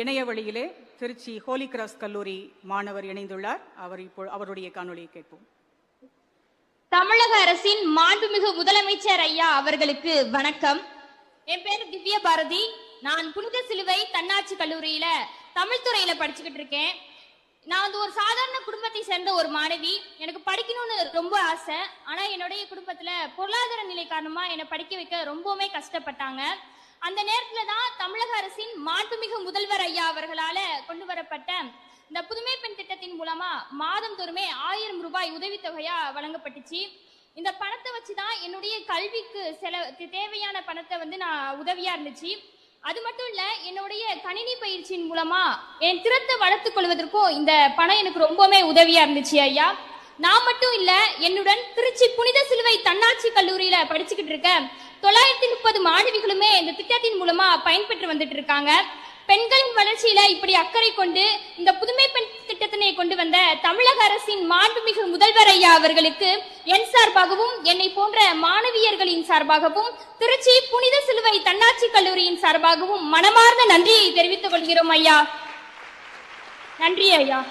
இணைய வழியிலே திருச்சி ஹோலி கிராஸ் கல்லூரி மாணவர் இணைந்துள்ளார். அவருடைய காணொலியை கேட்போம். தமிழக அரசின் மாண்புமிகு முதலமைச்சர் ஐயா அவர்களுக்கு வணக்கம். என் பேரு திவ்ய பாரதி. நான் புனித சிலுவை தன்னாட்சி கல்லூரியில தமிழ் துறையில படிச்சுக்கிட்டு இருக்கேன். நான் ஒரு சாதாரண குடும்பத்தை சேர்ந்த ஒரு மாணவி. எனக்கு படிக்கணும்னு ரொம்ப ஆசை. ஆனா என்னுடைய குடும்பத்துல பொருளாதார நிலை காரணமா என்னை படிக்க வைக்க ரொம்பவுமே கஷ்டப்பட்டாங்க. அந்த நேரத்துல தான் தமிழக அரசின் மாண்புமிகு முதல்வர் ஐயா அவர்களால கொண்டு வரப்பட்ட இந்த புதுமை பெண் திட்டத்தின் மூலமா மாதந்தோறுமே 1000 ரூபாய் உதவித்தொகையா வழங்கப்பட்டுச்சு. இந்த பணத்தை வச்சுதான் என்னுடைய கல்விக்கு தேவையான பணத்தை நான் உதவியா இருந்துச்சு. அது மட்டும் இல்ல, என்னுடைய கணினி பயிற்சியின் மூலமா என் திறத்தை வளர்த்துக் கொள்வதற்கும் இந்த பணம் எனக்கு ரொம்பவுமே உதவியா இருந்துச்சு ஐயா. நான் மட்டும் இல்ல, என்னுடன் திருச்சி புனித சிலுவை தன்னாட்சி கல்லூரியில படிச்சுக்கிட்டு இருக்க 930 மாணவிகளுமே இந்த திட்டத்தின் மூலமா பயன்பெற்று வந்துட்டு இருக்காங்க. பெண்களின் வளர்ச்சியில இப்படி அக்கறை கொண்டு இந்த புதுமை பெண் திட்டத்தினை கொண்டு வந்த தமிழக அரசின் மாண்புமிகு முதல்வர் ஐயா அவர்களுக்கு என் சார்பாகவும் என்னை போன்ற மாணவியர்களின் சார்பாகவும் திருச்சி புனித சிலுவை தன்னாட்சி கல்லூரியின் சார்பாகவும் மனமார்ந்த நன்றியை தெரிவித்துக் கொள்கிறோம் ஐயா. நன்றி ஐயா.